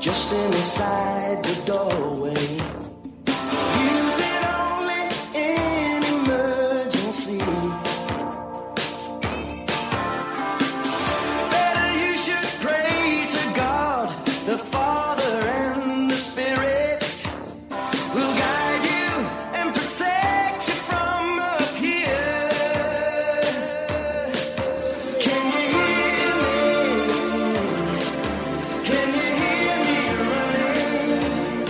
just inside the doorway. Use it only in emergency. Better you should pray to God, the Father and the Spirit will guide you and protect you from up here. Can you hear me? Can you hear me running?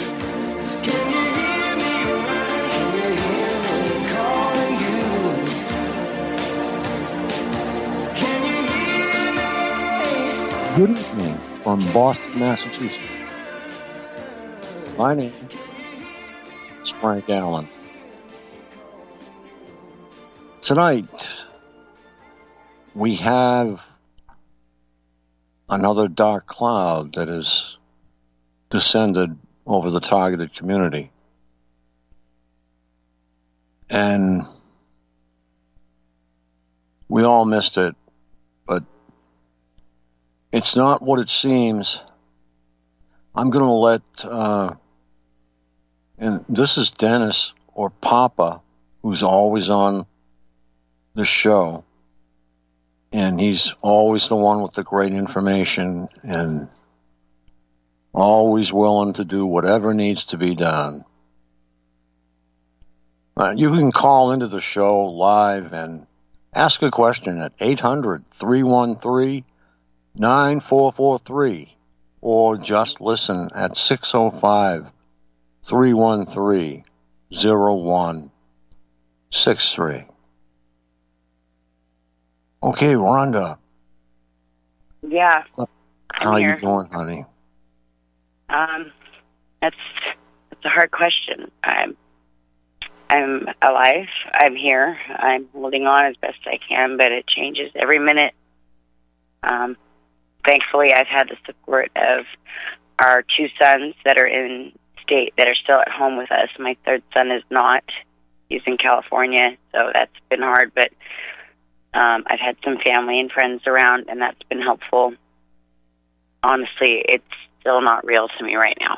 Can you hear me running? Can you hear me calling you? Can you hear me? Good evening from Boston, Massachusetts. My name is Frank Allen. Tonight, we have another dark cloud that has descended over the targeted community. And we all missed it, but it's not what it seems. I'm going to let, and this is Dennis or Papa, who's always on the show. And he's always the one with the great information and always willing to do whatever needs to be done. You can call into the show live and ask a question at 800-313-9443 or just listen at 605-313-0163. Okay, Rhonda. Yeah. How are you doing, honey? That's a hard question. I'm alive. I'm here. I'm holding on as best I can, but it changes every minute. Thankfully, I've had the support of our two sons that are in state that are still at home with us. My third son is not. He's in California, so that's been hard, but I've had some family and friends around, and that's been helpful. Honestly, it's still not real to me right now.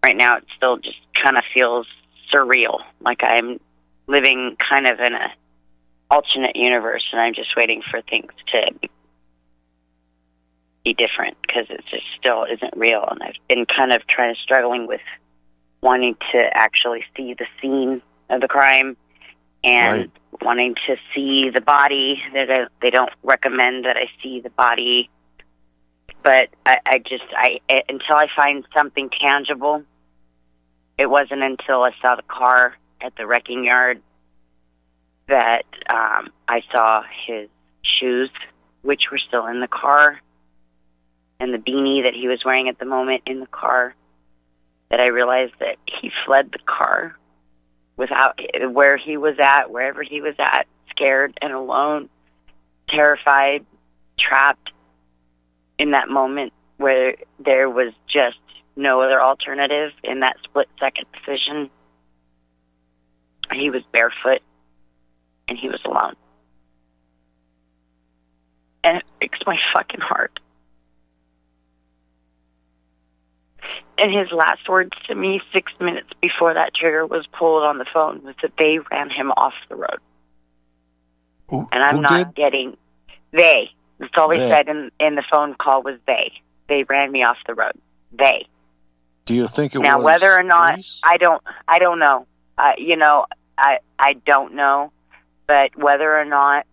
Right now, it still just kind of feels surreal, like I'm living kind of in a alternate universe, and I'm just waiting for things to be different, because it just still isn't real. And I've been kind of struggling with wanting to actually see the scene of the crime and wanting to see the body. They don't recommend that I see the body, but I until I find something tangible. It wasn't until I saw the car at the wrecking yard that I saw his shoes, which were still in the car, and the beanie that he was wearing at the moment in the car, that I realized that he fled the car without where he was at, wherever he was at, scared and alone, terrified, trapped in that moment where there was just no other alternative in that split-second decision. He was barefoot, and he was alone. And it breaks my fucking heart. And his last words to me 6 minutes before that trigger was pulled on the phone was that they ran him off the road. And I'm not getting... They. That's all they said in the phone call was they. They ran me off the road. They. Do you think it was... Now, whether or not... police? I don't know. I don't know. But whether or not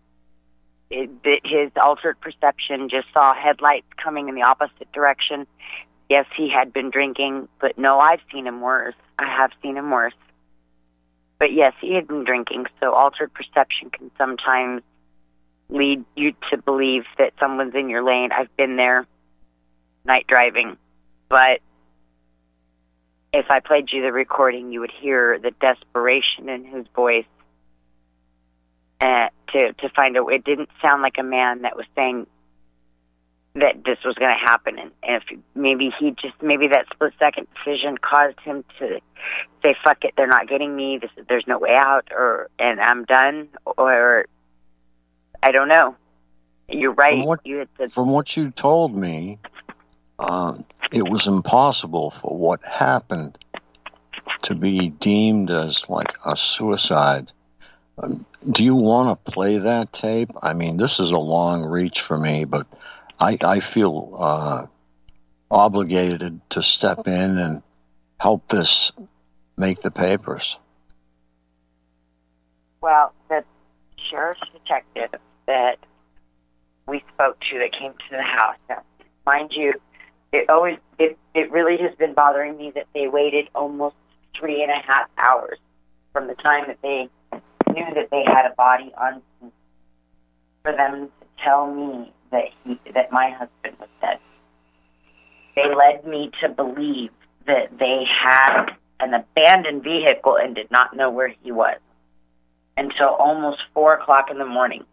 his altered perception just saw headlights coming in the opposite direction. Yes, he had been drinking, but no, I've seen him worse. I have seen him worse. But yes, he had been drinking, so altered perception can sometimes lead you to believe that someone's in your lane. I've been there, night driving. But if I played you the recording, you would hear the desperation in his voice to find out. It didn't sound like a man that was saying that this was going to happen, and if maybe that split-second decision caused him to say, fuck it, they're not getting me, there's no way out, and I'm done, or I don't know. You're right. From what you told me, it was impossible for what happened to be deemed as like a suicide. Do you want to play that tape? I mean, this is a long reach for me, but I feel obligated to step in and help this make the papers. Well, the sheriff's detective that we spoke to that came to the house, now, mind you, it really has been bothering me that they waited almost 3.5 hours from the time that they knew that they had a body on scene for them to tell me that my husband was dead. They led me to believe that they had an abandoned vehicle and did not know where he was until almost 4 o'clock in the morning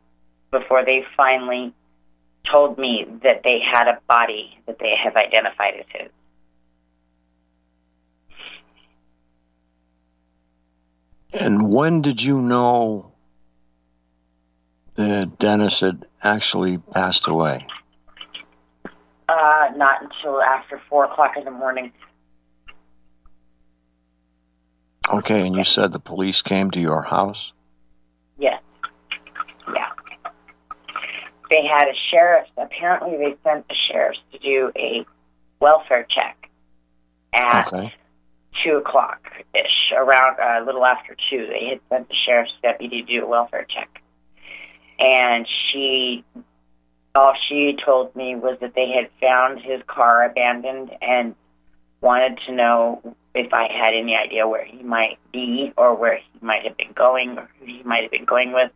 before they finally told me that they had a body that they have identified as his. And when did you know that Dennis had actually passed away? Not until after 4 o'clock in the morning. Okay, and you said the police came to your house? Yes. Yeah. They had a sheriff. Apparently they sent the sheriffs to do a welfare check at 2 o'clock-ish, around a little after 2. They had sent the sheriff's deputy to do a welfare check. And all she told me was that they had found his car abandoned and wanted to know if I had any idea where he might be or where he might have been going or who he might have been going with.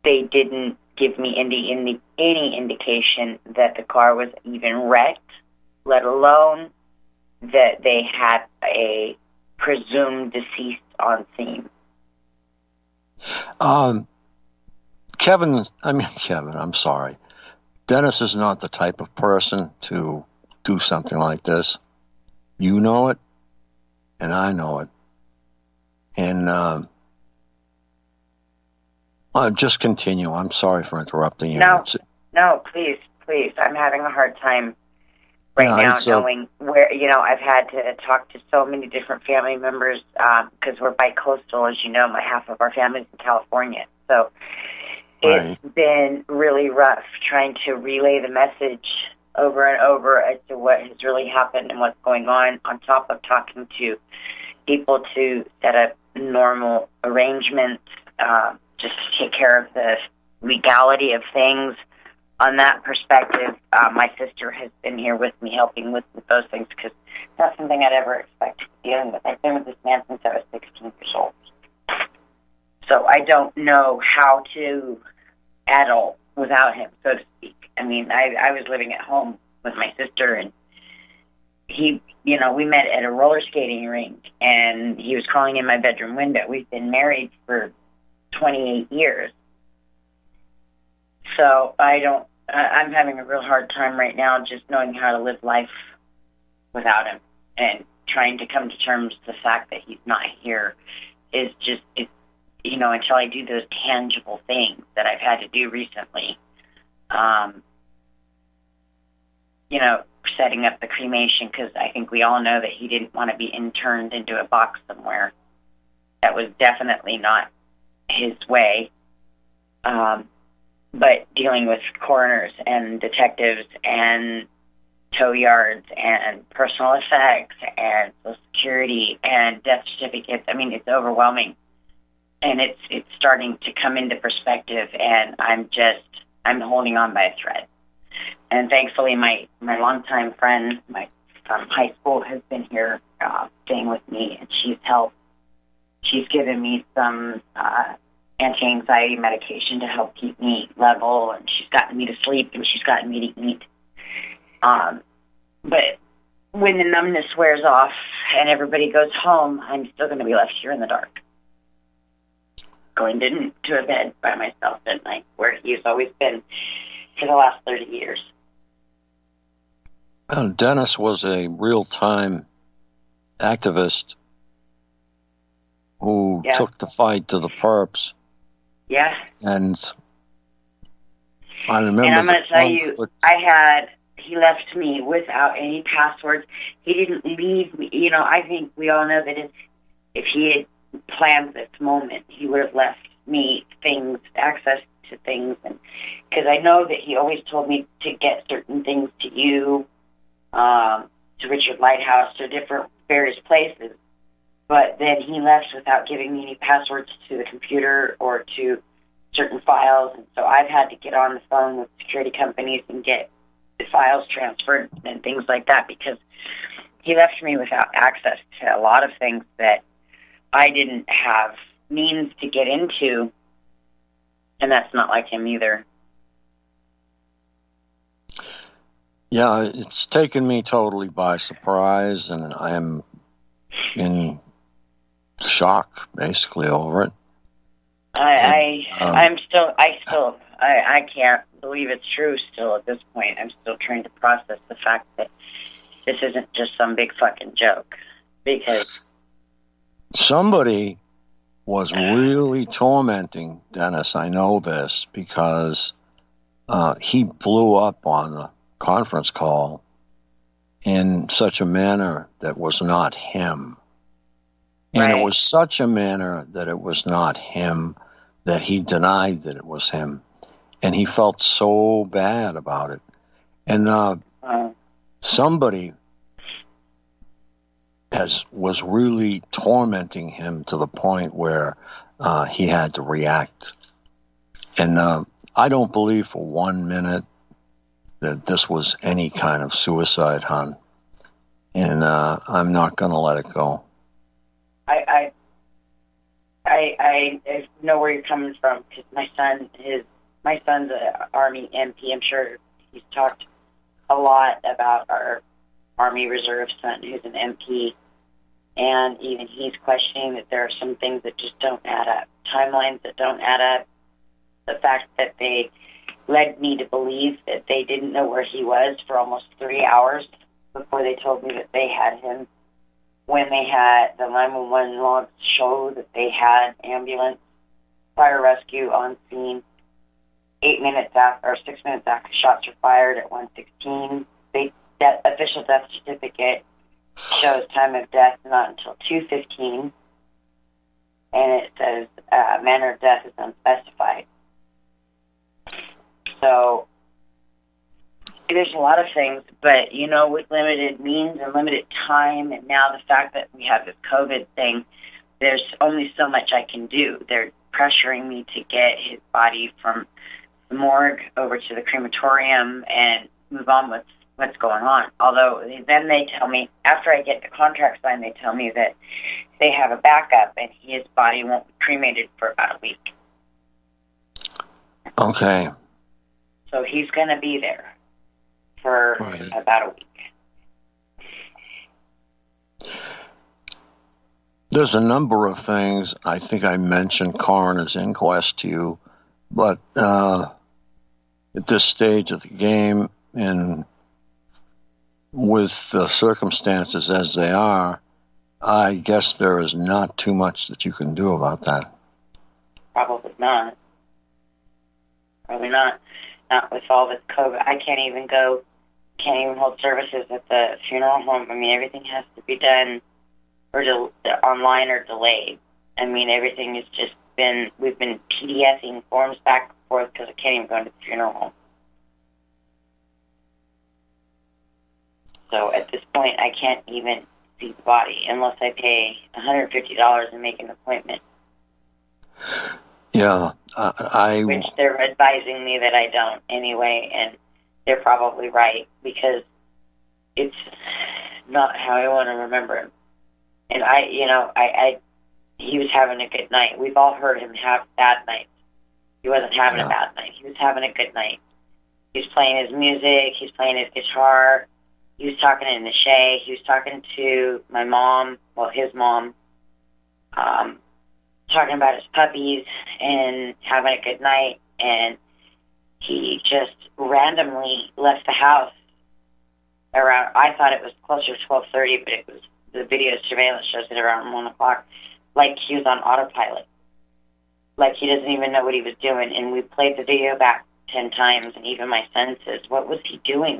They didn't give me any indication that the car was even wrecked, let alone that they had a presumed deceased on scene. Kevin, I'm sorry. Dennis is not the type of person to do something like this. You know it, and I know it. And just continue. I'm sorry for interrupting you. No, please. I'm having a hard time now knowing where, I've had to talk to so many different family members because we're bi-coastal, as you know. Half of our family's in California. So it's been really rough trying to relay the message over and over as to what has really happened and what's going on top of talking to people to set up normal arrangements, just to take care of the legality of things. On that perspective, my sister has been here with me, helping with those things, because that's something I'd ever expect to be dealing with. I've been with this man since I was 16 years old. So I don't know how to adult without him, so to speak. I mean, I was living at home with my sister, and he, we met at a roller skating rink, and he was crawling in my bedroom window. We've been married for 28 years. So I'm having a real hard time right now just knowing how to live life without him, and trying to come to terms with the fact that he's not here is just, until I do those tangible things that I've had to do recently. Setting up the cremation, because I think we all know that he didn't want to be interned into a box somewhere. That was definitely not his way. But dealing with coroners and detectives and tow yards and personal effects and Social Security and death certificates, I mean, it's overwhelming. And it's starting to come into perspective, and I'm holding on by a thread. And thankfully, my longtime friend, my from high school, has been here staying with me, and she's helped. She's given me some anti-anxiety medication to help keep me level, and she's gotten me to sleep, and she's gotten me to eat. But when the numbness wears off and everybody goes home, I'm still going to be left here in the dark, going to a bed by myself at night, where he's always been for the last 30 years. Dennis was a real-time activist who took the fight to the perps. Yeah. And I remember. And I'm going to tell you, I had he left me without any passwords. He didn't leave me. You know, I think we all know that if he had planned this moment, he would have left me things, access to things. And because I know that he always told me to get certain things to you, to Richard Lighthouse, to different various places. But then he left without giving me any passwords to the computer or to certain files. And so I've had to get on the phone with security companies and get the files transferred and things like that, because he left me without access to a lot of things that I didn't have means to get into. And that's not like him either. Yeah, it's taken me totally by surprise, and I'm in shock, basically, over it. I can't believe it's true still at this point. I'm still trying to process the fact that this isn't just some big fucking joke. Because somebody was really tormenting Dennis. I know this because he blew up on the conference call in such a manner that was not him. And right. It was such a manner that it was not him that he denied that it was him. And he felt so bad about it. And somebody was really tormenting him to the point where he had to react. And I don't believe for 1 minute that this was any kind of suicide, hon. And I'm not going to let it go. I know where you're coming from, because my son's an Army MP. I'm sure he's talked a lot about our Army Reserve son who's an MP, and even he's questioning that there are some things that just don't add up, timelines that don't add up, the fact that they led me to believe that they didn't know where he was for almost 3 hours before they told me that they had him, when they had the 911 logs show that they had ambulance, fire rescue on scene 6 minutes after shots were fired at 1:16. Official death certificate shows time of death not until 2:15, and it says manner of death is unspecified. So there's a lot of things, but, you know, with limited means and limited time, and now the fact that we have this COVID thing, there's only so much I can do. They're pressuring me to get his body from the morgue over to the crematorium and move on with what's going on. Although then they tell me, after I get the contract signed, they tell me that they have a backup and his body won't be cremated for about a week. Okay. So he's going to be there for about a week. There's a number of things. I think I mentioned coroner's inquest to you, but at this stage of the game, and with the circumstances as they are, I guess there is not too much that you can do about that. Probably not. Probably not. Not with all this COVID. I can't even hold services at the funeral home. I mean, everything has to be done or online or delayed. I mean, everything has just been, we've been PDFing forms back and forth because I can't even go to the funeral home. So at this point, I can't even see the body unless I pay $150 and make an appointment. Yeah, which they're advising me that I don't anyway, and they're probably right, because it's not how I want to remember him. And he was having a good night. We've all heard him have bad nights. He wasn't having a bad night. He was having a good night. He was playing his music. He was playing his guitar. He was talking to Nishay. He was talking to my mom, well, his mom, talking about his puppies and having a good night. And he just randomly left the house around, I thought it was closer to 12:30, but it was, the video surveillance shows it around 1 o'clock, like he was on autopilot. Like he doesn't even know what he was doing. And we played the video back 10 times, and even my senses. What was he doing?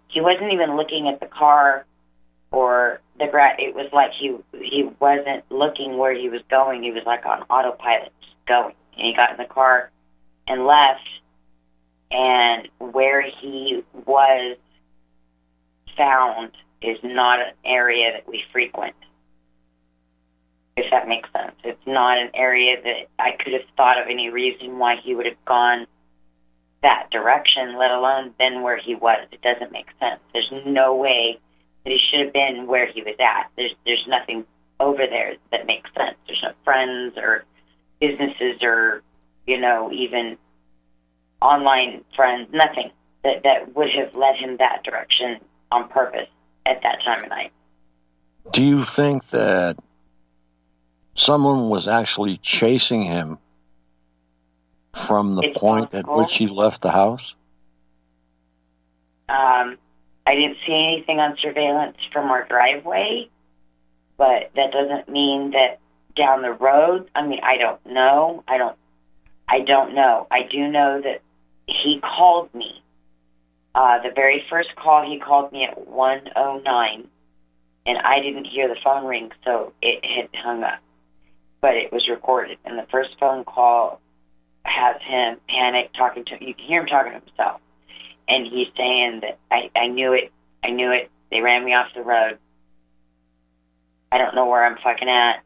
He wasn't even looking at the car or the grass. It was like he wasn't looking where he was going. He was like on autopilot, just going. And he got in the car and left, and where he was found is not an area that we frequent, if that makes sense. It's not an area that I could have thought of any reason why he would have gone that direction, let alone been where he was. It doesn't make sense. There's no way that he should have been where he was at. There's nothing over there that makes sense. There's no friends or businesses or, even online friends, nothing that would have led him that direction on purpose at that time of night. Do you think that someone was actually chasing him from the point at which he left the house? I didn't see anything on surveillance from our driveway, but that doesn't mean that down the road. I mean, I don't know. I don't know. I do know that he called me. The very first call, he called me at 1:09, and I didn't hear the phone ring, so it had hung up. But it was recorded, and the first phone call has him panicked, talking to. You can hear him talking to himself, and he's saying that I knew it. They ran me off the road. I don't know where I'm fucking at.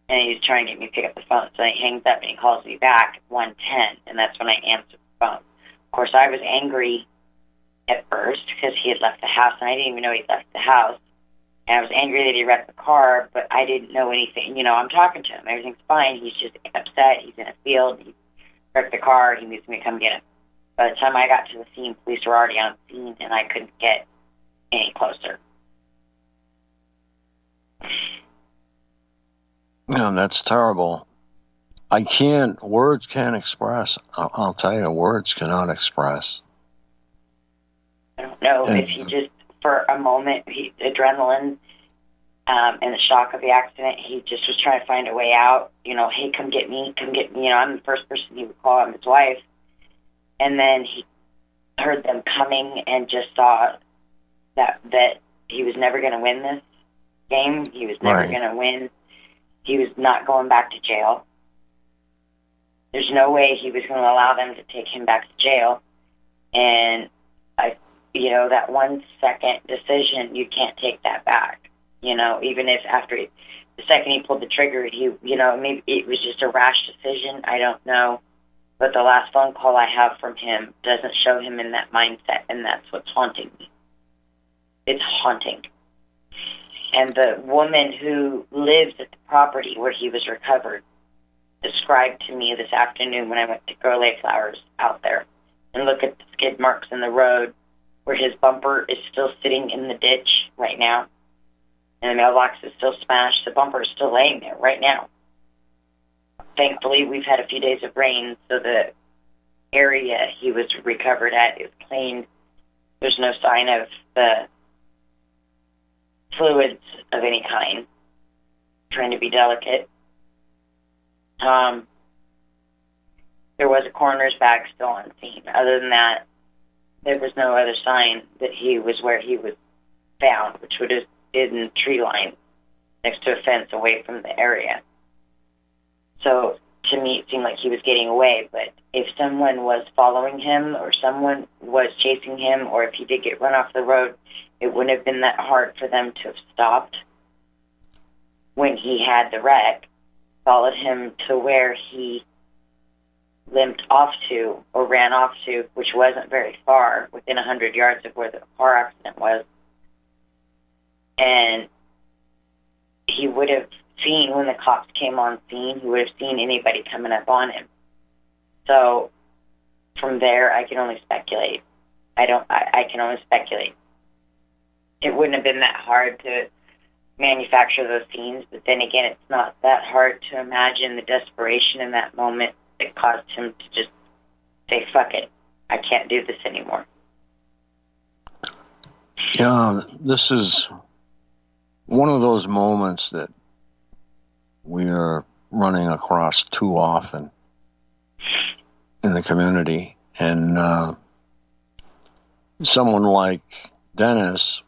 And he's trying to get me to pick up the phone. So he hangs up and he calls me back at 1:10, and that's when I answered the phone. Of course, I was angry at first because he had left the house, and I didn't even know he'd left the house. And I was angry that he wrecked the car, but I didn't know anything. I'm talking to him. Everything's fine. He's just upset. He's in a field. He wrecked the car. He needs me to come get him. By the time I got to the scene, police were already on scene, and I couldn't get any closer. Yeah, that's terrible. Words can't express. I'll tell you, words cannot express. I don't know if he just, for a moment, adrenaline and the shock of the accident, he just was trying to find a way out. Hey, come get me. I'm the first person he would call. I'm his wife. And then he heard them coming and just saw that he was never going to win this game. He was never going to win. He was not going back to jail. There's no way he was going to allow them to take him back to jail. And that 1 second decision, you can't take that back. Even if after the second he pulled the trigger, maybe it was just a rash decision. I don't know. But the last phone call I have from him doesn't show him in that mindset, and that's what's haunting me. It's haunting. And the woman who lives at the property where he was recovered described to me this afternoon when I went to grow lay flowers out there and look at the skid marks in the road where his bumper is still sitting in the ditch right now, and the mailbox is still smashed. The bumper is still laying there right now. Thankfully, we've had a few days of rain, so the area he was recovered at is clean. There's no sign of the fluids of any kind. Trying to be delicate. There was a coroner's bag still on scene. Other than that, there was no other sign that he was where he was found, which would have been in tree line next to a fence away from the area. So to me, it seemed like he was getting away. But if someone was following him or someone was chasing him, or if he did get run off the road, it wouldn't have been that hard for them to have stopped when he had the wreck, followed him to where he limped off to or ran off to, which wasn't very far, within 100 yards of where the car accident was. And he would have seen, when the cops came on scene, he would have seen anybody coming up on him. So from there, I can only speculate. I can only speculate. It wouldn't have been that hard to manufacture those scenes, but then again, it's not that hard to imagine the desperation in that moment that caused him to just say, fuck it, I can't do this anymore. Yeah, this is one of those moments that we are running across too often. in the community. And someone like Dennis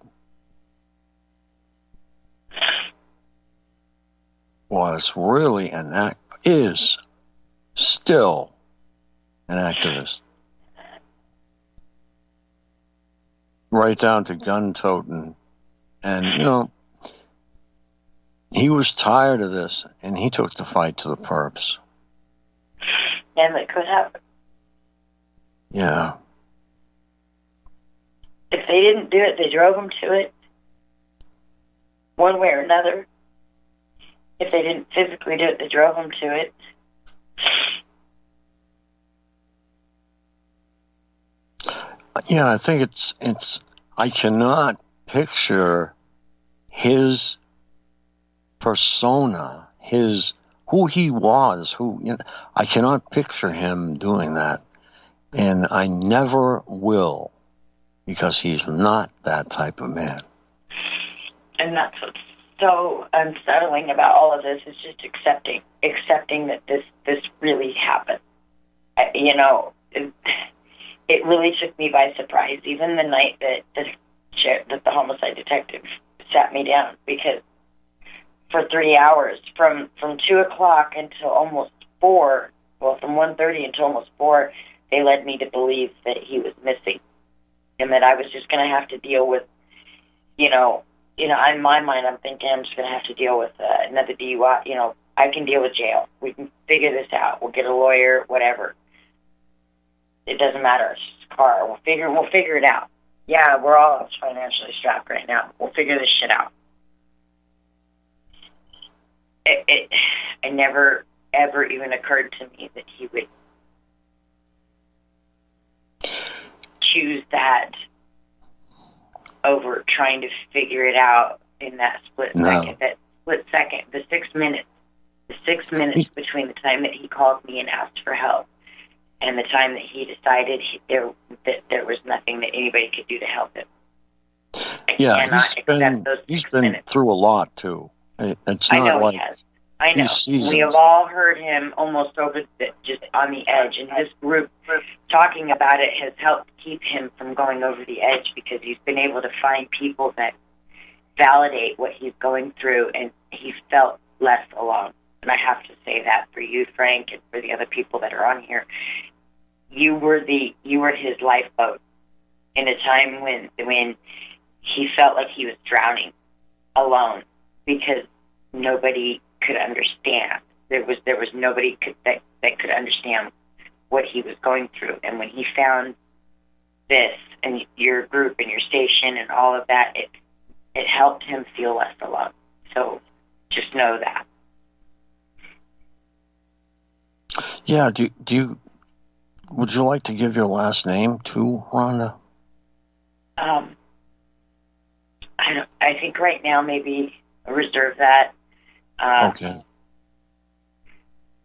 was really is still an activist. Right down to gun toting. And, he was tired of this, and he took the fight to the perps. And it could happen. Yeah. If they didn't do it, they drove them to it, one way or another. If they didn't physically do it, they drove them to it. Yeah, I think it's. I cannot picture his persona, who he was. I cannot picture him doing that, and I never will, because he's not that type of man. And that's what's so unsettling about all of this, is just accepting that this really happened. It really took me by surprise, even the night that the homicide detective sat me down, because for 3 hours, from 2 o'clock until almost 4, from 1:30 until almost 4, they led me to believe that he was missing, and that I was just going to have to deal with, in my mind, I'm thinking I'm just going to have to deal with another DUI. I can deal with jail. We can figure this out. We'll get a lawyer, whatever. It doesn't matter. It's just a car. We'll figure it out. Yeah, we're all financially strapped right now. We'll figure this shit out. It never, ever even occurred to me that he would choose that over trying to figure it out in that split second. That split second, the 6 minutes. The 6 minutes between the time that he called me and asked for help and the time that he decided that there was nothing that anybody could do to help him. He's been through a lot, too. It's not I know like he has. I know. Seasons. We have all heard him almost just on the edge, and this group talking about it has helped keep him from going over the edge, because he's been able to find people that validate what he's going through, and he felt less alone. And I have to say that for you, Frank, and for the other people that are on here. You were his lifeboat in a time when he felt like he was drowning alone, because nobody could understand. There was nobody that could understand what he was going through. And when he found this and your group and your station and all of that, it helped him feel less alone. So just know that. Yeah. Would you like to give your last name too, Rhonda? I think right now maybe reserve that. Okay.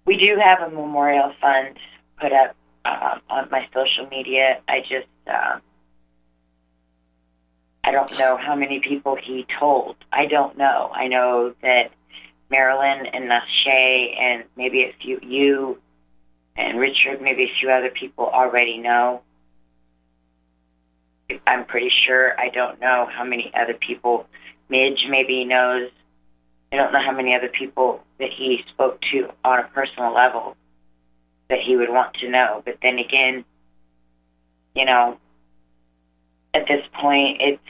We do have a memorial fund put up on my social media. I just I don't know how many people he told. I don't know. I know that Marilyn and Shay and maybe a few, you and Richard, maybe a few other people already know. I'm pretty sure. I don't know how many other people. Midge maybe knows. I don't know how many other people that he spoke to on a personal level that he would want to know. But then again, at this point, it's,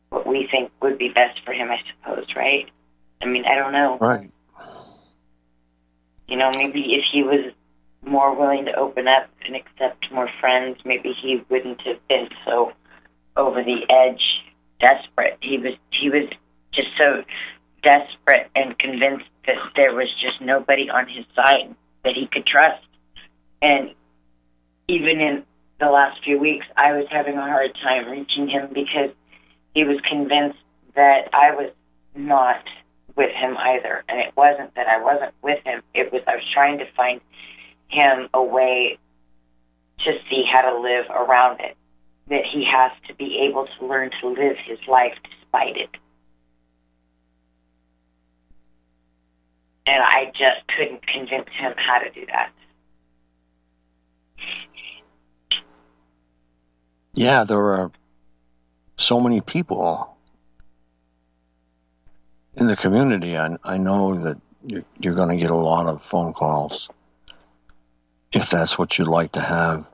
what we think would be best for him, I suppose, right? I mean, I don't know. Right. Maybe if he was more willing to open up and accept more friends, maybe he wouldn't have been so over the edge, desperate. He was just so desperate and convinced that there was just nobody on his side that he could trust. And even in the last few weeks, I was having a hard time reaching him, because he was convinced that I was not with him either. And it wasn't that I wasn't with him. It was I was trying to find him a way to see how to live around it, that he has to be able to learn to live his life despite it. And I just couldn't convince him how to do that. Yeah, there are so many people in the community. I know that you're going to get a lot of phone calls if that's what you'd like to have.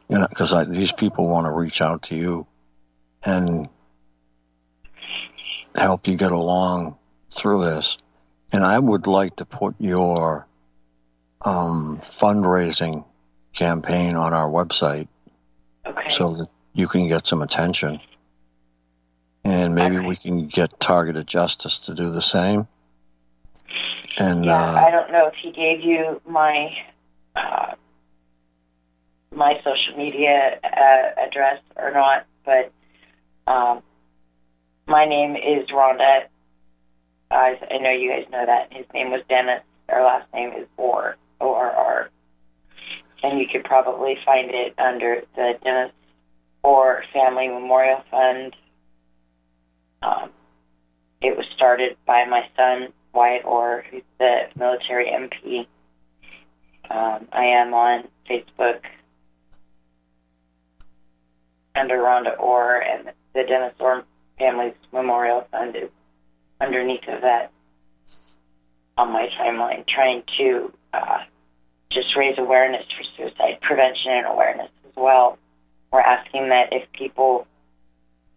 You know, because these people want to reach out to you and help you get along through this. And I would like to put your fundraising campaign on our website, Okay. so that you can get some attention. And maybe we can get Targeted Justice to do the same. And I don't know if he gave you my my social media address or not, but my name is Rhonda. I know you guys know that. His name was Dennis. Our last name is Orr, O-R-R. And you could probably find it under the Dennis Orr Family Memorial Fund. It was started by my son, Wyatt Orr, who's the military MP. I am on Facebook under Rhonda Orr, and the Dennis Orr Family Memorial Fund is underneath of that on my timeline, trying to just raise awareness for suicide prevention and awareness as well. We're asking that if people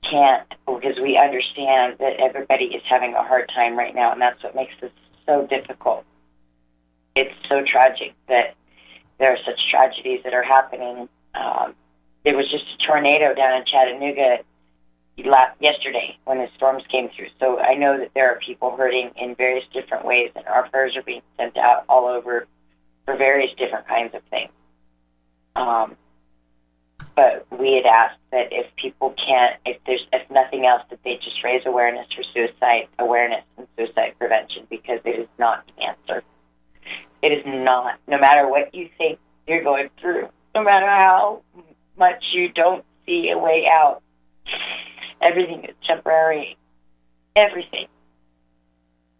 can't, because we understand that everybody is having a hard time right now, and that's what makes this so difficult. It's so tragic that there are such tragedies that are happening. There was just a tornado down in Chattanooga yesterday when the storms came through. So I know that there are people hurting in various different ways, and our prayers are being sent out all over for various different kinds of things. But we had asked that if people can't, if nothing else, that they just raise awareness for suicide awareness and suicide prevention, because it is not the answer. It is not. No matter what you think you're going through, no matter how much you don't see a way out, everything is temporary. Everything.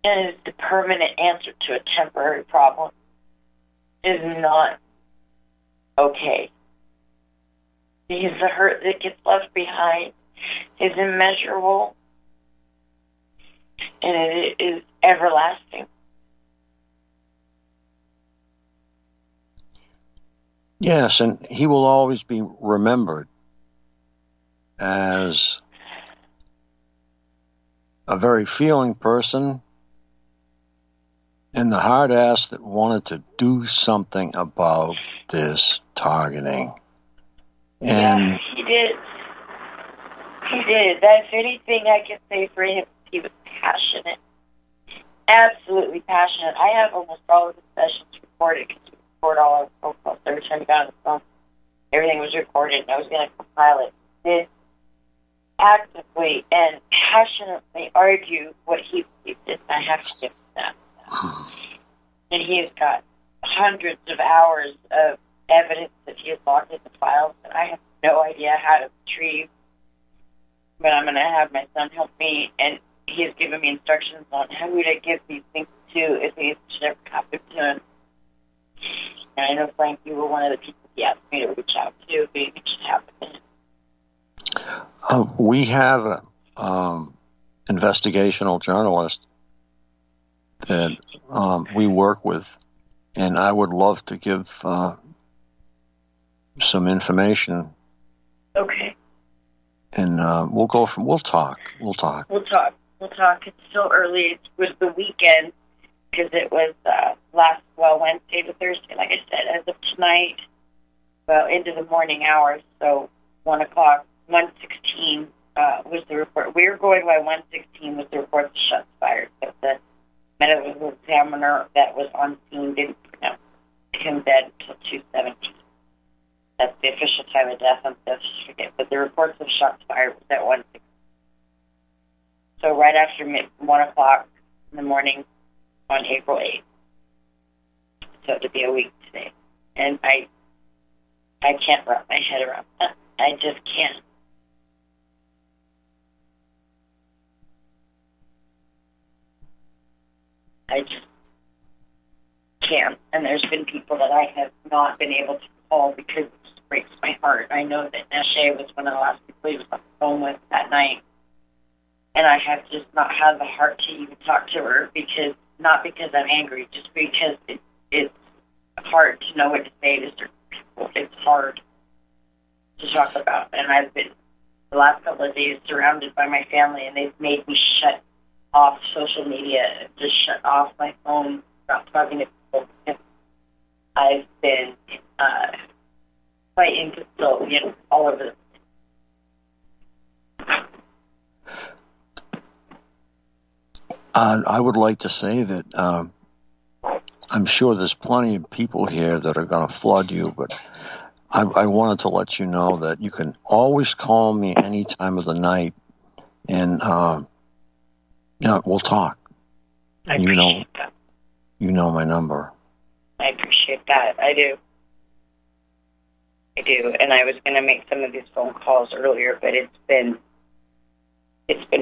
And it is the permanent answer to a temporary problem. It is not okay. Because the hurt that gets left behind is immeasurable, and it is everlasting. yes, and he will always be remembered as a very feeling person and the hard ass that wanted to do something about this targeting. And yeah, he did. He did. That's anything I can say for him. He was passionate. Absolutely passionate. I have almost all of the sessions recorded, because we record all our phone calls. Every time we got on the phone, everything was recorded, and I was going to compile it. He did actively and passionately argue what he believed in. I have to give him that. And he has got hundreds of hours of evidence that he has logged in the files that I have no idea how to retrieve. But I'm going to have my son help me, and he has given me instructions on who to give these things to if these should ever happen to him. And I know, Frank, you were one of the people he asked me to reach out to if anything should happen to him. We have an investigational journalist that we work with, and I would love to give some information. Okay. And we'll talk. We'll talk. It's still early. It was the weekend, because it was Wednesday to Thursday, like I said, as of tonight, into the morning hours. So 1 o'clock, 1:16 was the report. We were going by 1:16 was the report of shots fired, but the medical examiner that was on scene didn't pronounce him dead until 2:17. That's the official time of death on the death certificate, but the reports of shots fired was at 1:16. So right after 1 o'clock in the morning on April 8th. So it'll be a week today. And I can't wrap my head around that. I just can't. can't. And there's been people that I have not been able to call because it just breaks my heart. I know that Neshe was one of the last people he was on the phone with that night. And I have just not had the heart to even talk to her not because I'm angry, just because it's hard to know what to say to certain people. It's hard to talk about. And I've been, the last couple of days, surrounded by my family, and they've made me shut off social media, just shut off my phone, stop talking to people. I've been quite inconsolable, all over the I would like to say that I'm sure there's plenty of people here that are going to flood you, but I wanted to let you know that you can always call me any time of the night, and we'll talk. I appreciate that. You know my number. I appreciate that. I do. And I was going to make some of these phone calls earlier, but it's been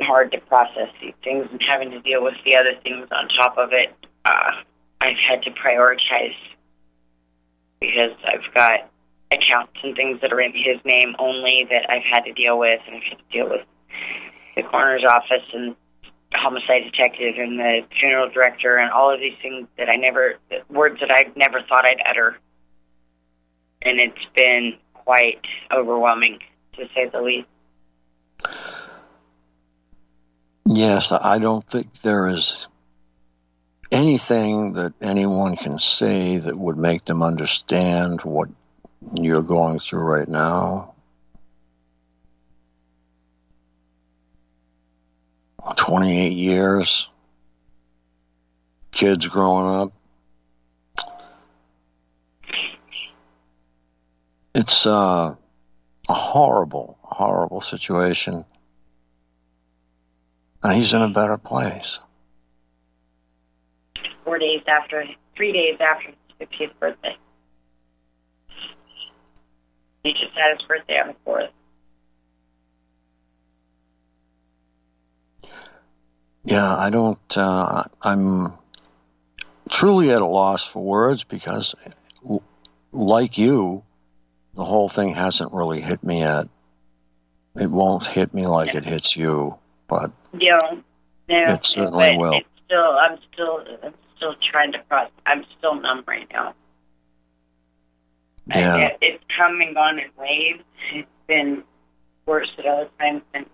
hard to process these things, and having to deal with the other things on top of it. I've had to prioritize because I've got accounts and things that are in his name only that I've had to deal with, and I've had to deal with the coroner's office and the homicide detective and the funeral director and all of these things that words that I never thought I'd utter. And it's been quite overwhelming, to say the least. Yes, I don't think there is anything that anyone can say that would make them understand what you're going through right now. 28 years, kids growing up. It's a horrible, horrible situation. And he's in a better place. 3 days after his 50th birthday. He just had his birthday on the 4th. Yeah, I don't, I'm truly at a loss for words because, like you, the whole thing hasn't really hit me yet. It won't hit me like it hits you, but No, it certainly will. I'm still trying to process. I'm still numb right now. Yeah. It's come and gone in waves. It's been worse at other times, and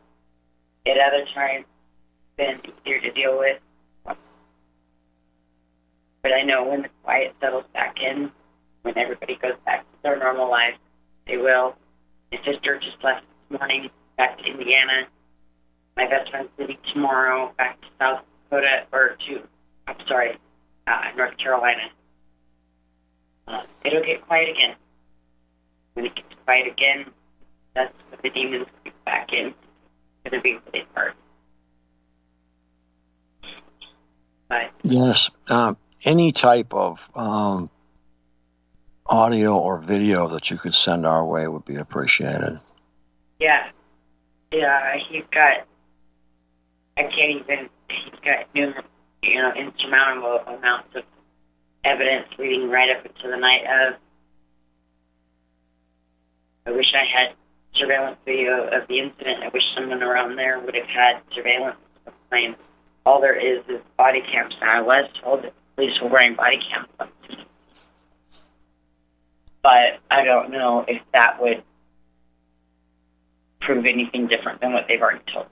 at other times it's been easier to deal with. But I know when the quiet settles back in, when everybody goes back to their normal life, they will. My sister just left this morning back to Indiana. My best friend's leaving tomorrow back to South Dakota, North Carolina. It'll get quiet again. When it gets quiet again, that's when the demons kick back in. It's going to be really hard. But Yes. Any type of audio or video that you could send our way would be appreciated. yeah, he's got numerous, insurmountable amounts of evidence leading right up into the night of. I wish I had surveillance video of the incident. I wish someone around there would have had surveillance of the plane. All there is body cams. And I was told that police were wearing body cams. But I don't know if that would prove anything different than what they've already told.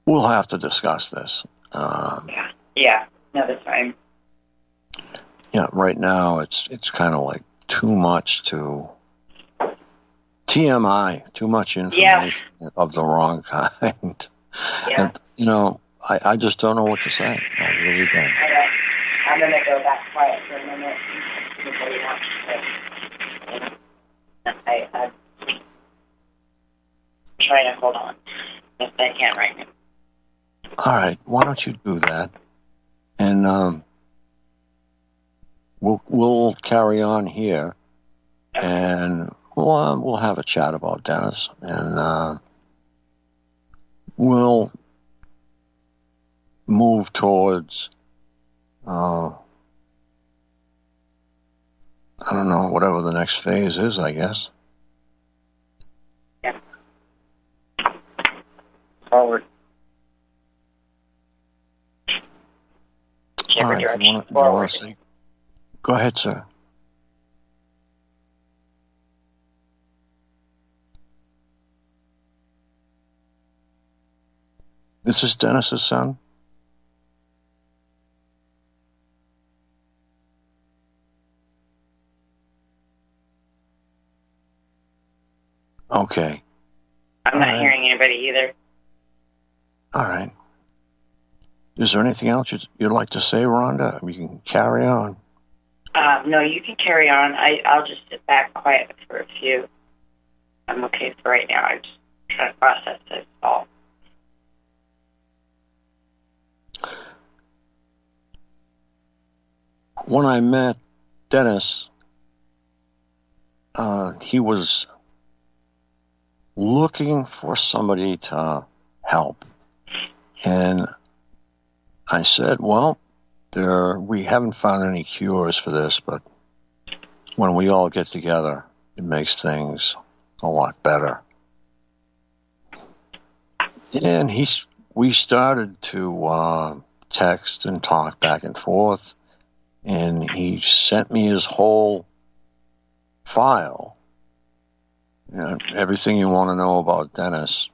We'll have to discuss this. Yeah, another time. Yeah, right now it's kind of like too much TMI, too much information of the wrong kind. Yeah. And, I just don't know what to say. I really don't. I know. I'm going to go back quiet for a minute before you want to say. I'm trying to hold on. Best I can right now. All right, why don't you do that? And we'll carry on here, and we'll have a chat about Dennis, and we'll move towards, I don't know, whatever the next phase is, I guess. Yeah. Forward. All right, you want to say? Go ahead, sir. This is Dennis's son? Okay. I'm not hearing anybody either. All right. Is there anything else you'd like to say, Rhonda? We can carry on. No, you can carry on. I'll just sit back quiet for a few. I'm okay for right now. I'm just trying to process this all. When I met Dennis, he was looking for somebody to help. And I said, well, we haven't found any cures for this, but when we all get together, it makes things a lot better. And we started to text and talk back and forth, and he sent me his whole file, everything you want to know about Dennis.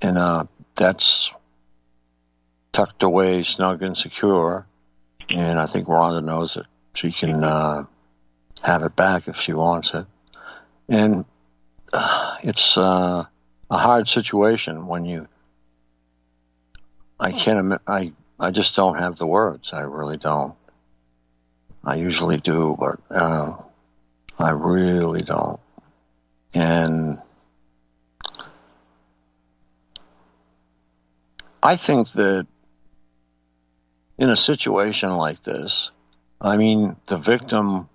And that's tucked away, snug and secure. And I think Rhonda knows it. She can have it back if she wants it. And it's a hard situation when I just don't have the words. I really don't. I usually do, but I really don't. And I think that in a situation like this, I mean, the victim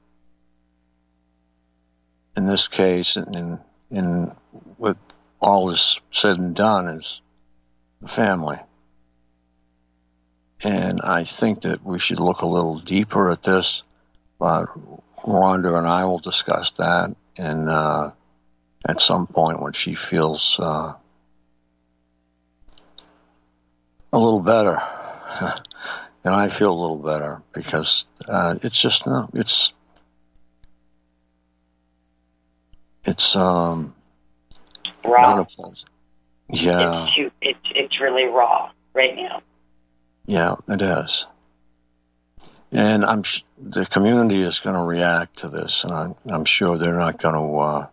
in this case, in with all is said and done, is the family. And I think that we should look a little deeper at this, but Rhonda and I will discuss that, and at some point when she feels a little better, and I feel a little better, because it's just it's raw. Not a pleasant. Yeah. It's really raw right now. Yeah, it is. And the community is going to react to this, and I'm sure they're not going to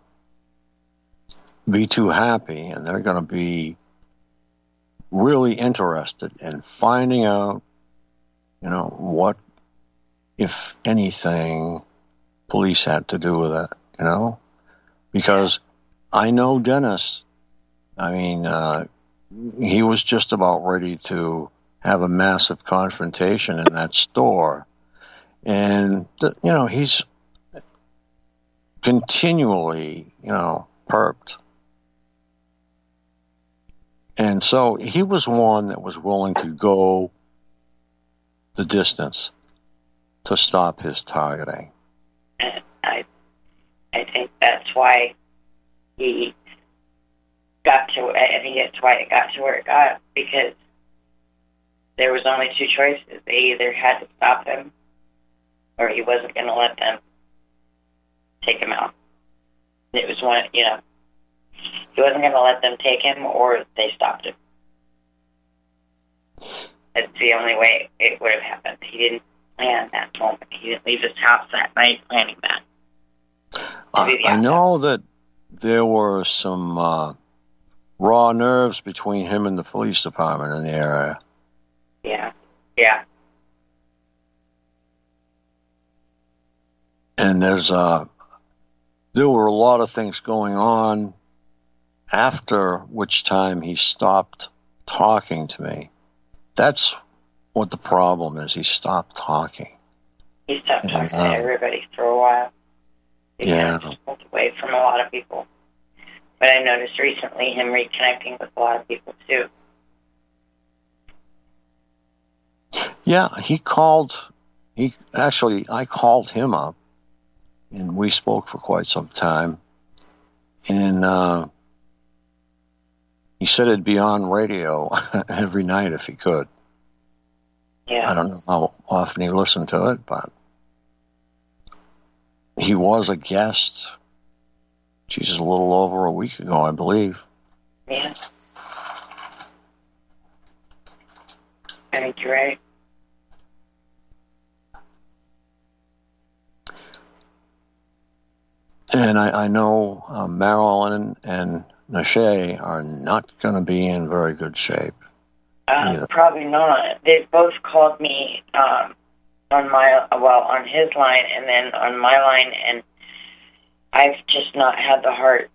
be too happy, and they're going to be really interested in finding out, what, if anything, police had to do with it, because I know Dennis. I mean, he was just about ready to have a massive confrontation in that store. And, he's continually, perped. And so he was one that was willing to go the distance to stop his targeting. And I think that's why he got to, I think that's why it got to where it got, because there was only two choices. They either had to stop him, or he wasn't going to let them take him out. It was one, he wasn't going to let them take him, or they stopped him. That's the only way it would have happened. He didn't plan that moment. He didn't leave his house that night planning that. I know that there were some raw nerves between him and the police department in the area. Yeah. And there were a lot of things going on, after which time he stopped talking to me. That's what the problem is. He stopped talking. He stopped talking to everybody for a while. He yeah. kind of pulled away from a lot of people. But I noticed recently him reconnecting with a lot of people, too. Yeah, I called him up, and we spoke for quite some time. And he said it'd be on radio every night if he could. Yeah. I don't know how often he listened to it, but he was a guest, a little over a week ago, I believe. Yeah. I think you're right. And I know Marilyn and Nashe are not going to be in very good shape. Probably not. They've both called me on his line and then on my line, and I've just not had the heart.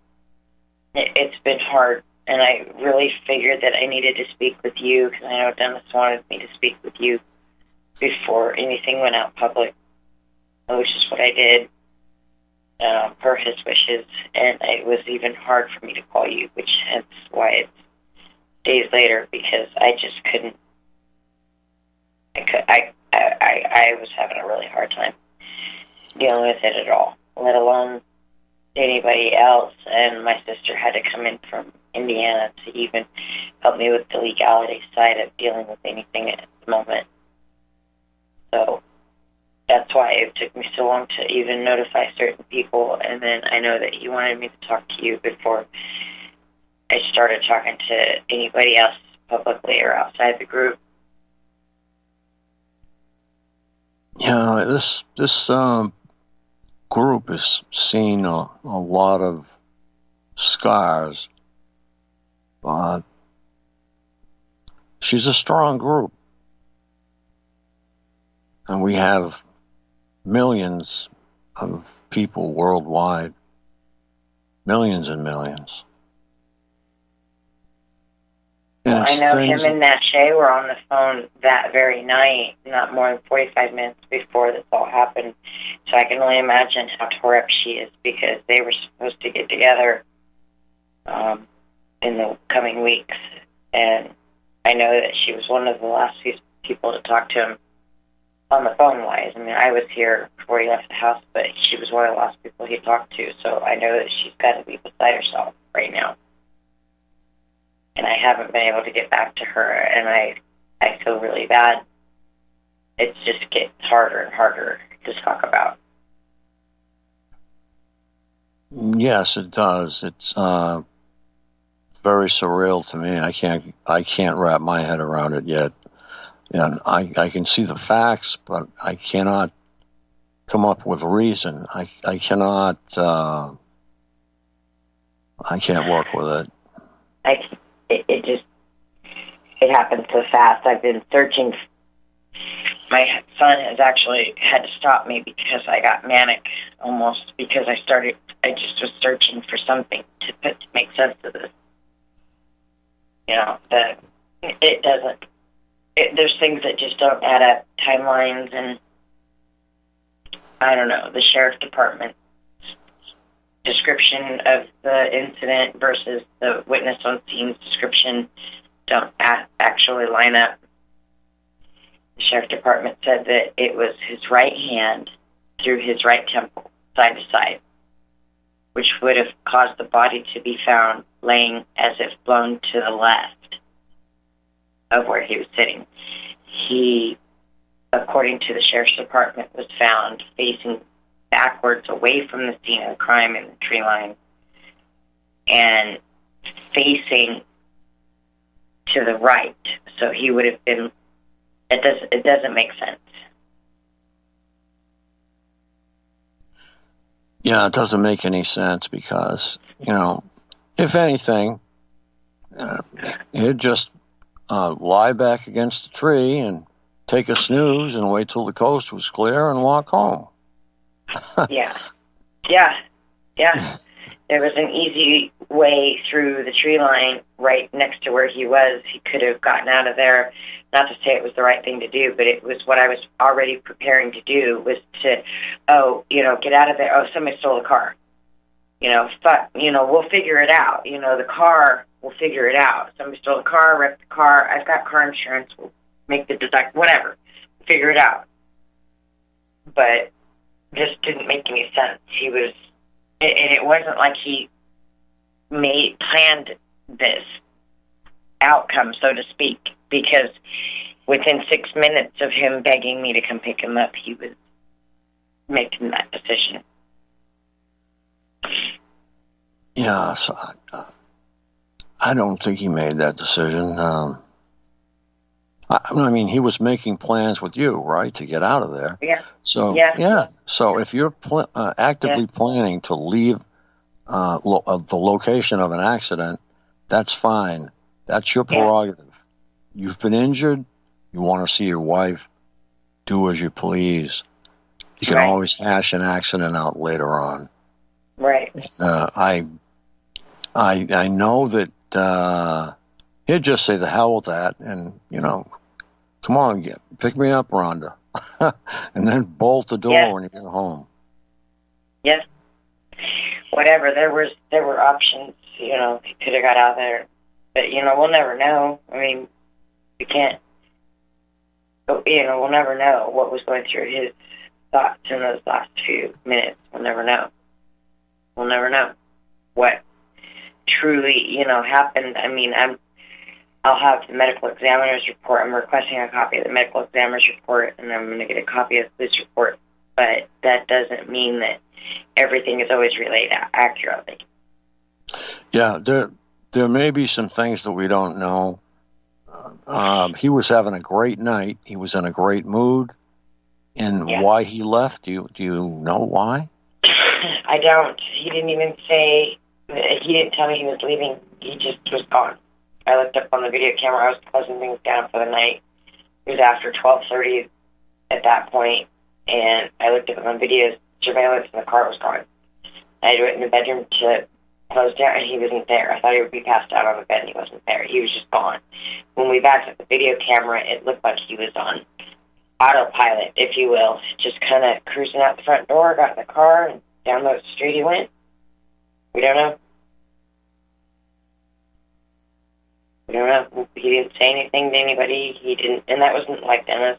It's been hard, and I really figured that I needed to speak with you because I know Dennis wanted me to speak with you before anything went out public, which is what I did per his wishes, and it was even hard for me to call you, which hence why it's days later, because I just couldn't. I was having a really hard time dealing with it at all, let alone anybody else. And my sister had to come in from Indiana to even help me with the legality side of dealing with anything at the moment. So that's why it took me so long to even notify certain people. And then I know that you wanted me to talk to you before I started talking to anybody else publicly or outside the group. Yeah, this group has seen a lot of scars, but she's a strong group. And we have millions of people worldwide, millions and millions. And well, I know him and Nashe were on the phone that very night, not more than 45 minutes before this all happened. So I can only imagine how tore up she is, because they were supposed to get together in the coming weeks. And I know that she was one of the last few people to talk to him on the phone-wise. I mean, I was here before he left the house, but she was one of the last people he talked to. So I know that she's got to be beside herself right now. And I haven't been able to get back to her, and I feel really bad. It just gets harder and harder to talk about. Yes, it does. It's very surreal to me. I can't wrap my head around it yet. And I can see the facts, but I cannot come up with a reason. I cannot. I can't work with it. It happened so fast. I've been searching. My son has actually had to stop me because I got manic almost, because I just was searching for something to make sense of this. You know, there's things that just don't add up, timelines, and I don't know, the sheriff's department description of the incident versus the witness on scene's description don't actually line up. The sheriff's department said that it was his right hand through his right temple, side to side, which would have caused the body to be found laying as if blown to the left of where he was sitting. He, according to the sheriff's department, was found facing backwards away from the scene of the crime in the tree line and facing to the right. So he would have been, it doesn't make sense. Yeah, it doesn't make any sense because, if anything, he'd just lie back against the tree and take a snooze and wait till the coast was clear and walk home. Yeah. There was an easy way through the tree line right next to where he was. He could have gotten out of there. Not to say it was the right thing to do, but it was what I was already preparing to do, was to, get out of there. Oh, somebody stole the car. we'll figure it out. The car, we'll figure it out. Somebody stole the car, wrecked the car. I've got car insurance. We'll make the deduct, whatever. Figure it out. But this didn't make any sense. And it wasn't like he planned this outcome, so to speak, because within 6 minutes of him begging me to come pick him up, he was making that decision. Yeah, so I don't think he made that decision. I mean, he was making plans with you, right, to get out of there. Yeah. So, So if you're actively planning to leave the location of an accident, that's fine. That's your prerogative. You've been injured. You want to see your wife. Do as you please. You can always hash an accident out later on. Right. I know that he'd just say the hell with that, and come on, pick me up, Rhonda, and then bolt the door when you get home. Yes. Whatever. There were options. He could have got out there, but we'll never know. I mean, we can't. We'll never know what was going through his thoughts in those last few minutes. We'll never know. We'll never know what truly, happened. I mean, I'll have the medical examiner's report. I'm requesting a copy of the medical examiner's report, and I'm going to get a copy of this report. But that doesn't mean that everything is always relayed accurately. Yeah, there may be some things that we don't know. He was having a great night. He was in a great mood. And why he left, do you know why? I don't. He didn't even say. He didn't tell me he was leaving. He just was gone. I looked up on the video camera. I was closing things down for the night. It was after 12:30 at that point, and I looked up on video surveillance, and the car was gone. I went in the bedroom to close down, and he wasn't there. I thought he would be passed out on the bed, and he wasn't there. He was just gone. When we backed up the video camera, it looked like he was on autopilot, if you will, just kind of cruising out the front door, got in the car, and down the street he went. We don't know. We don't know. He didn't say anything to anybody. He didn't, and that wasn't like Dennis.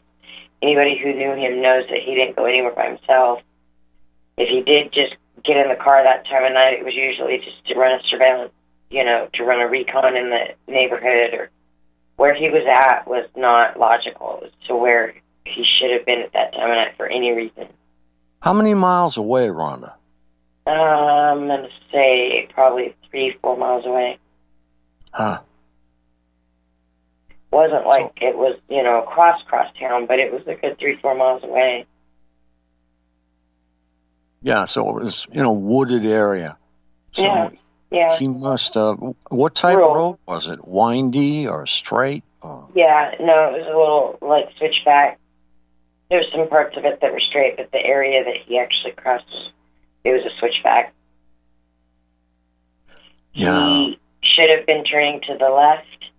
Anybody who knew him knows that he didn't go anywhere by himself. If he did just get in the car that time of night, it was usually just to run a surveillance, to run a recon in the neighborhood, or where he was at was not logical. It was to where he should have been at that time of night for any reason. How many miles away, Rhonda? I'm going to say probably 3-4 miles away. Huh. Wasn't like it was, across town, but it was a good 3-4 miles away. Yeah, so it was, wooded area. So yeah. He must have, what type of road was it? Windy or straight? Or? Yeah, no, it was a little, switchback. There's some parts of it that were straight, but the area that he actually crossed, it was a switchback. Yeah. He should have been turning to the left,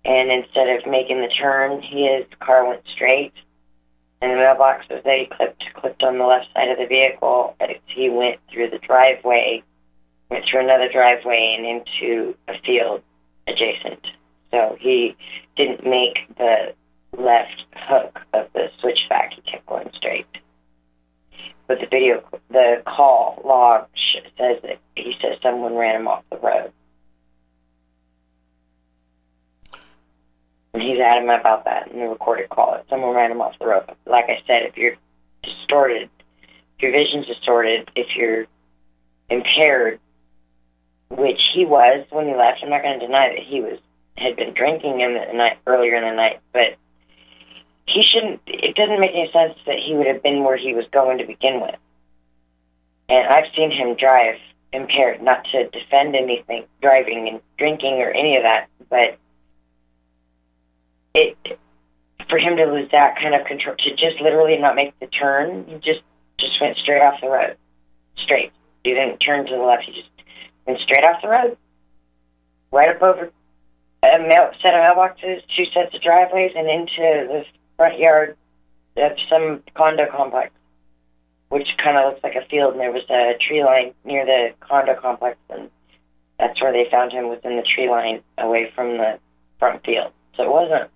and instead of making the turn, his car went straight, and the mailboxes that he clipped on the left side of the vehicle as he went through the driveway, went through another driveway and into a field adjacent. So he didn't make the left hook of the switchback. He kept going straight. But the call log says that he says someone ran him off the road. And he's adamant about that in the recorded call. That someone ran him off the road. Like I said, if you're distorted, if your vision's distorted, if you're impaired, which he was when he left, I'm not going to deny that he had been drinking earlier in the night, but he shouldn't. It doesn't make any sense that he would have been where he was going to begin with. And I've seen him drive impaired, not to defend anything, driving and drinking or any of that, but for him to lose that kind of control, to just literally not make the turn, he just went straight off the road. Straight. He didn't turn to the left, he just went straight off the road. Right up over a set of mailboxes, 2 sets of driveways, and into the front yard of some condo complex. which kind of looks like a field, and there was a tree line near the condo complex, and that's where they found him, within the tree line away from the front field. So it wasn't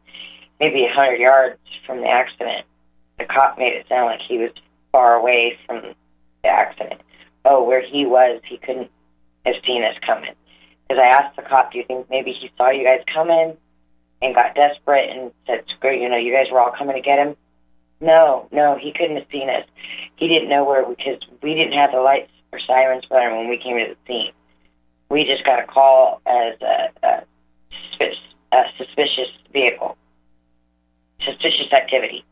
maybe 100 yards from the accident. The cop made it sound like he was far away from the accident. Oh, where he was, he couldn't have seen us coming. Because I asked the cop, do you think maybe he saw you guys coming and got desperate and said, screw, you guys were all coming to get him? No, he couldn't have seen us. He didn't know where, because we didn't have the lights or sirens running when we came to the scene. We just got a call as a suspicious vehicle. Suspicious activity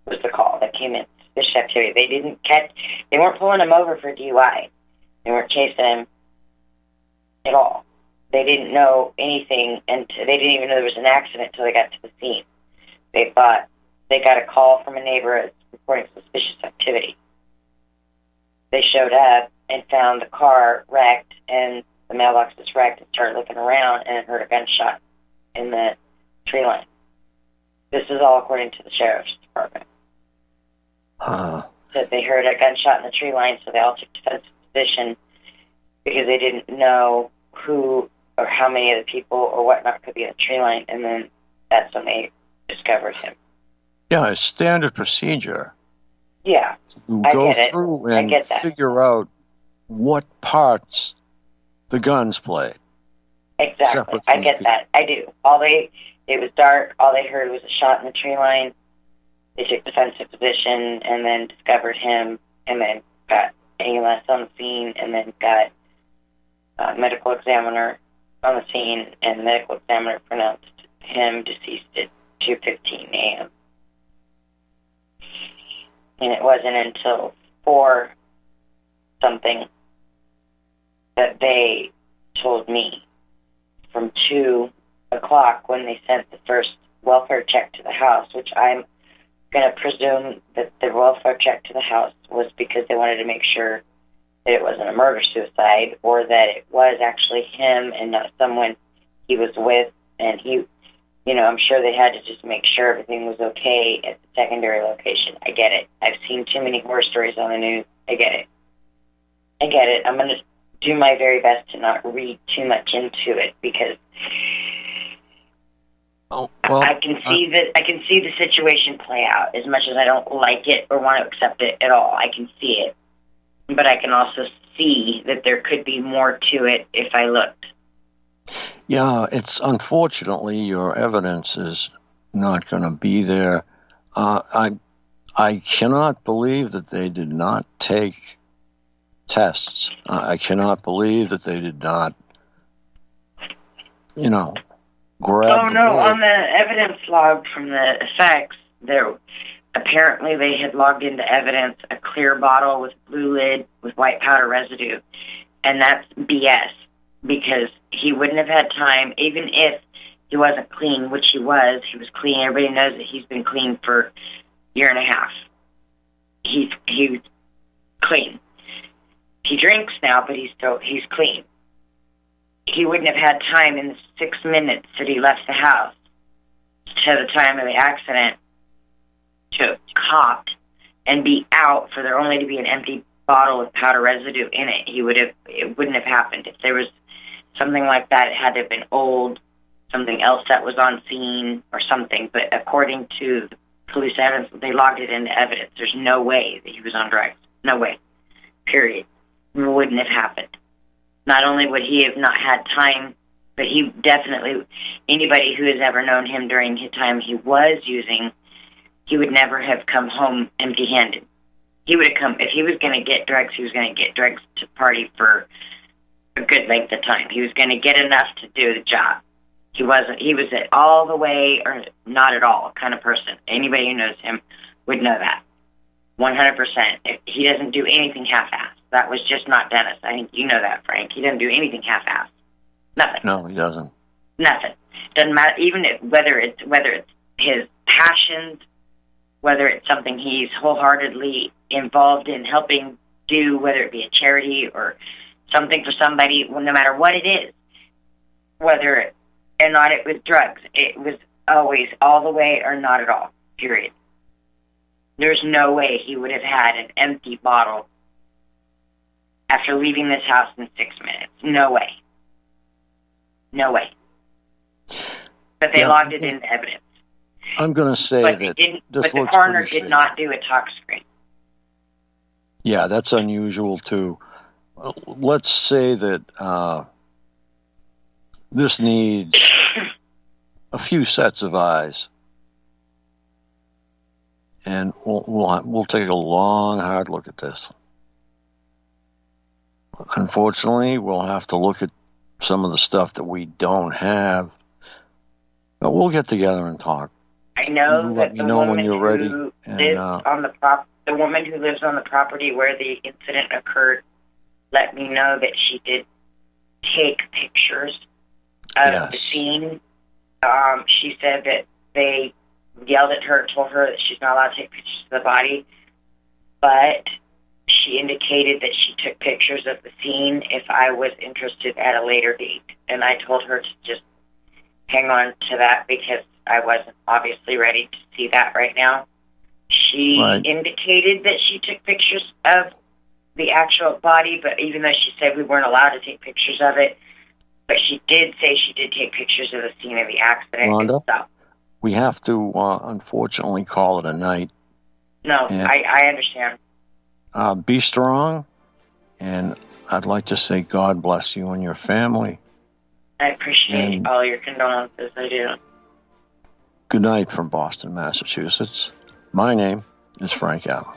was the call that came in. Suspicious activity. They weren't pulling him over for DUI. They weren't chasing him at all. They didn't know anything, and they didn't even know there was an accident until they got to the scene. They thought they got a call from a neighbor reporting suspicious activity. They showed up and found the car wrecked, and the mailbox was wrecked, and started looking around and heard a gunshot in the tree line. This is all according to the sheriff's department. That they heard a gunshot in the tree line, so they all took defensive position because they didn't know who or how many of the people or whatnot could be in the tree line, and then that's when they discovered him. Yeah, it's standard procedure. Yeah, You I go get it. through I and get that. figure out what parts the guns played. Exactly. Separate I from get the that. I do. It was dark. All they heard was a shot in the tree line. They took defensive position and then discovered him, and then got ALS on the scene, and then got a medical examiner on the scene, and the medical examiner pronounced him deceased at 2:15 a.m. And it wasn't until 4-something that they told me, from 2 o'clock, when they sent the first welfare check to the house, which I'm going to presume that the welfare check to the house was because they wanted to make sure that it wasn't a murder-suicide, or that it was actually him and not someone he was with. And I'm sure they had to just make sure everything was okay at the secondary location. I get it. I've seen too many horror stories on the news. I get it. I'm going to do my very best to not read too much into it, because I can see the situation play out. As much as I don't like it or want to accept it at all, I can see it. But I can also see that there could be more to it if I looked. Yeah, it's unfortunately your evidence is not going to be there. I cannot believe that they did not take tests. I cannot believe that they did not, grab. Oh no! On the evidence log from the effects, apparently they had logged into evidence a clear bottle with blue lid with white powder residue, and that's BS, because he wouldn't have had time, even if he wasn't clean, which he was. He was clean. Everybody knows that he's been clean for a year and a half. He's clean. He drinks now, but he's clean. He wouldn't have had time in the 6 minutes that he left the house to the time of the accident to cop and be out for there only to be an empty bottle with powder residue in it. It wouldn't have happened. If there was something like that, it had to have been old, something else that was on scene or something. But according to the police evidence, they logged it into evidence. There's no way that he was on drugs. No way. Period. It wouldn't have happened. Not only would he have not had time, but he definitely, anybody who has ever known him during his time he was using, he would never have come home empty-handed. He would have come, if he was going to get drugs, he was going to get drugs to party for a good length of time. He was going to get enough to do the job. He was at all the way or not at all kind of person. Anybody who knows him would know that. 100%. He doesn't do anything half-assed. That was just not Dennis. I think you know that, Frank. He doesn't do anything half-assed. Nothing. No, he doesn't. Nothing. Doesn't matter. Even whether it's his passions, whether it's something he's wholeheartedly involved in helping do, whether it be a charity or something for somebody, well, no matter what it is, whether or not it was drugs, it was always all the way or not at all. Period. There's no way he would have had an empty bottle after leaving this house in 6 minutes. No way. No way. But they logged it into evidence. I'm going to say But that the coroner did not do a talk screen. Yeah, that's unusual too. Let's say that this needs a few sets of eyes, and we'll take a long, hard look at this. Unfortunately, we'll have to look at some of the stuff that we don't have, but we'll get together and talk. I know that the woman who lives on the woman who lives on the property where the incident occurred let me know that she did take pictures of the scene. She said that they yelled at her and told her that she's not allowed to take pictures of the body, but she indicated that she took pictures of the scene if I was interested at a later date. And I told her to just hang on to that because I wasn't obviously ready to see that right now. She indicated that she took pictures of the actual body, but even though she said we weren't allowed to take pictures of it, but she did say she did take pictures of the scene of the accident. Rhonda, we have to unfortunately call it a night. No, I understand. Be strong, and I'd like to say God bless you and your family. I appreciate all your condolences. I do. Good night from Boston, Massachusetts. My name is Frank Allen.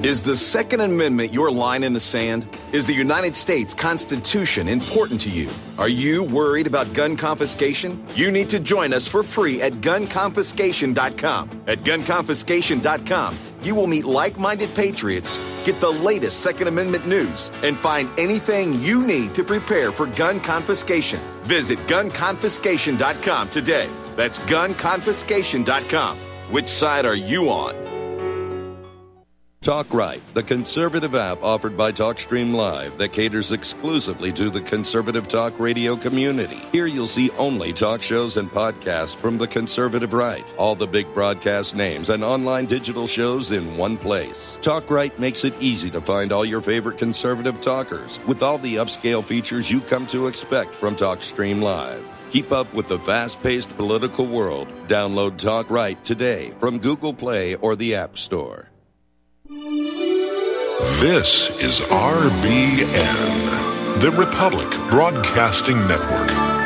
Is the Second Amendment your line in the sand? Is the United States Constitution important to you? Are you worried about gun confiscation? You need to join us for free at gunconfiscation.com. At gunconfiscation.com, you will meet like-minded patriots, get the latest Second Amendment news, and find anything you need to prepare for gun confiscation. Visit gunconfiscation.com today. That's gunconfiscation.com. Which side are you on? Talk Right, the conservative app offered by TalkStream Live that caters exclusively to the conservative talk radio community. Here you'll see only talk shows and podcasts from the conservative right. All the big broadcast names and online digital shows in one place. Talk Right makes it easy to find all your favorite conservative talkers with all the upscale features you come to expect from TalkStream Live. Keep up with the fast-paced political world. Download Talk Right today from Google Play or the App Store. This is RBN, the Republic Broadcasting Network.